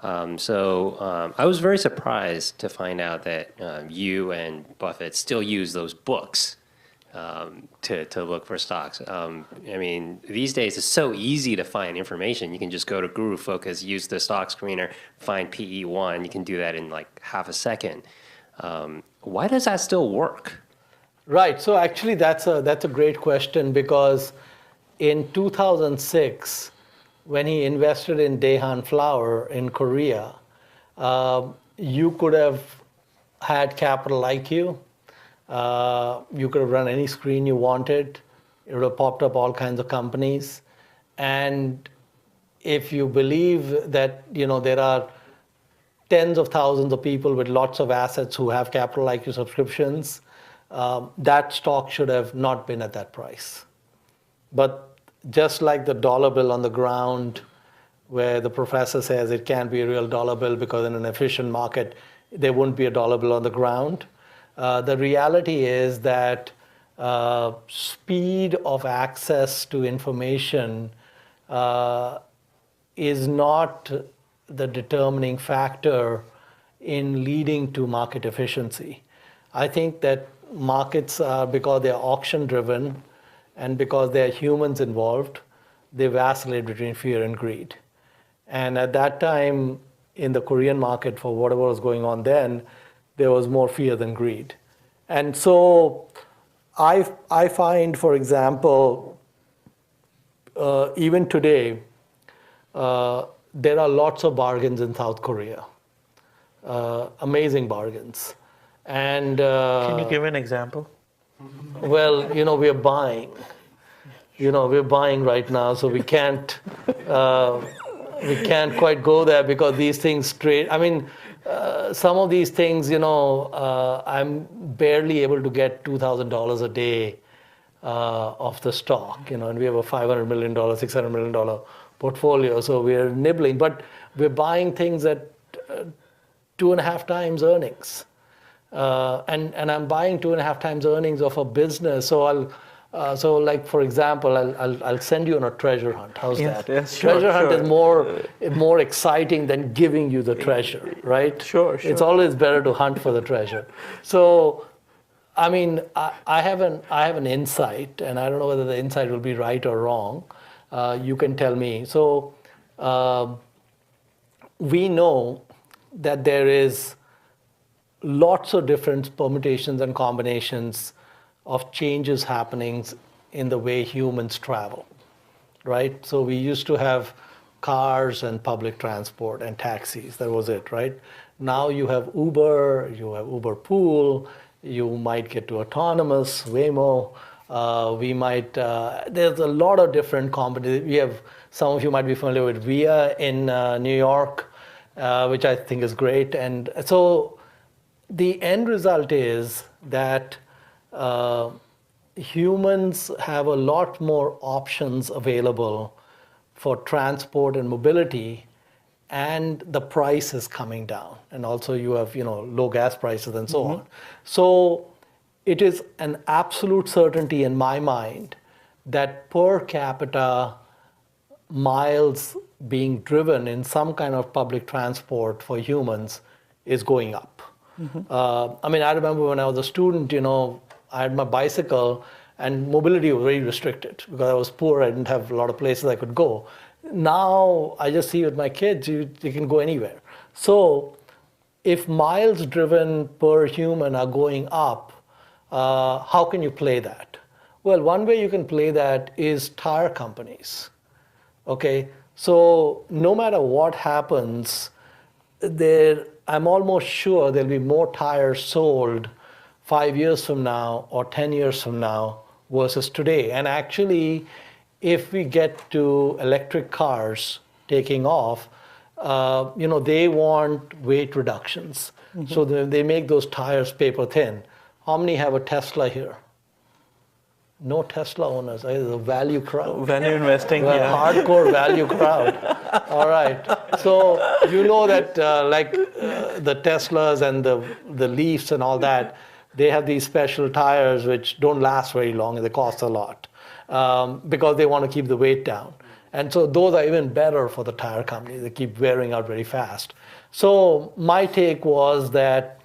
I was very surprised to find out that you and Buffett still use those books to look for stocks. I mean, these days it's so easy to find information. You can just go to Guru Focus, use the stock screener, find PE1. You can do that in like half a second. Why does that still work? Right. So actually, that's a great question, because in 2006, when he invested in Daehan Flour in Korea, you could have had capital IQ. You could have run any screen you wanted. It would have popped up all kinds of companies. And if you believe that, there are tens of thousands of people with lots of assets who have capital IQ subscriptions, that stock should have not been at that price. But just like the dollar bill on the ground, where the professor says it can't be a real dollar bill because in an efficient market, there wouldn't be a dollar bill on the ground. The reality is that speed of access to information is not the determining factor in leading to market efficiency. I think that markets, because they're auction driven and because there are humans involved, they vacillate between fear and greed. And at that time, in the Korean market, for whatever was going on then, there was more fear than greed. And so I find, for example, even today, there are lots of bargains in South Korea, amazing bargains. And can you give an example? Well, we're buying. We're buying right now, so we can't quite go there because these things trade. I mean, some of these things, I'm barely able to get $2,000 a day of the stock, and we have a $500 million, $600 million portfolio, so we're nibbling. But we're buying things at 2.5 times earnings. And I'm buying 2.5 times earnings of a business. So like, for example, I'll send you on a treasure hunt. How's that? Yes, sure, treasure hunt is more exciting than giving you the treasure, right? Sure. It's always better to hunt for the treasure. So, I mean, I have an insight, and I don't know whether the insight will be right or wrong. You can tell me. So, we know that there is lots of different permutations and combinations of changes happening in the way humans travel, right? So we used to have cars and public transport and taxis. That was it, right? Now you have Uber, you have Uber Pool, you might get to autonomous, Waymo. There's a lot of different combinations. We have, some of you might be familiar with Via in New York, which I think is great. And so the end result is that humans have a lot more options available for transport and mobility, and the price is coming down. And also you have, low gas prices and so on. So it is an absolute certainty in my mind that per capita miles being driven in some kind of public transport for humans is going up. I mean, I remember when I was a student, I had my bicycle and mobility was very restricted because I was poor. I didn't have a lot of places I could go. Now I just see with my kids, you can go anywhere. So if miles driven per human are going up, how can you play that? Well, one way you can play that is tire companies. Okay, so no matter what happens, I'm almost sure there'll be more tires sold 5 years from now or 10 years from now versus today. And actually, if we get to electric cars taking off, they want weight reductions. So they make those tires paper thin. How many have a Tesla here? No Tesla owners. It's a value crowd. Value investing, yeah. Hardcore value crowd. All right. So you know that the Teslas and the Leafs and all that, they have these special tires which don't last very long and they cost a lot because they want to keep the weight down. And so those are even better for the tire company. They keep wearing out very fast. So my take was that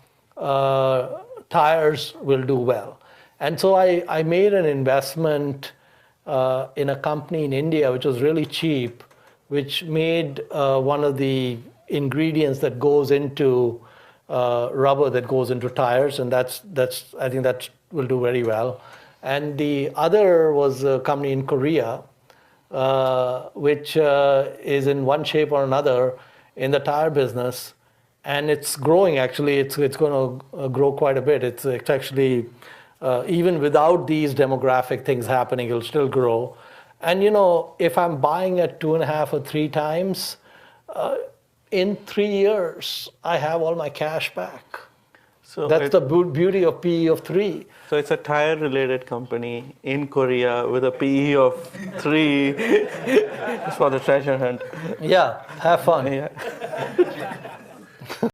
tires will do well. And so I made an investment in a company in India, which was really cheap, which made one of the ingredients that goes into rubber that goes into tires, and that's I think that will do very well. And the other was a company in Korea, which is in one shape or another in the tire business, and it's growing. Actually, it's going to grow quite a bit. It's actually even without these demographic things happening, it'll still grow. And if I'm buying at 2.5 or 3 times, in 3 years, I have all my cash back. So That's the beauty of PE of 3. So it's a tire-related company in Korea with a PE of 3. It's for the treasure hunt. Yeah, have fun. Yeah.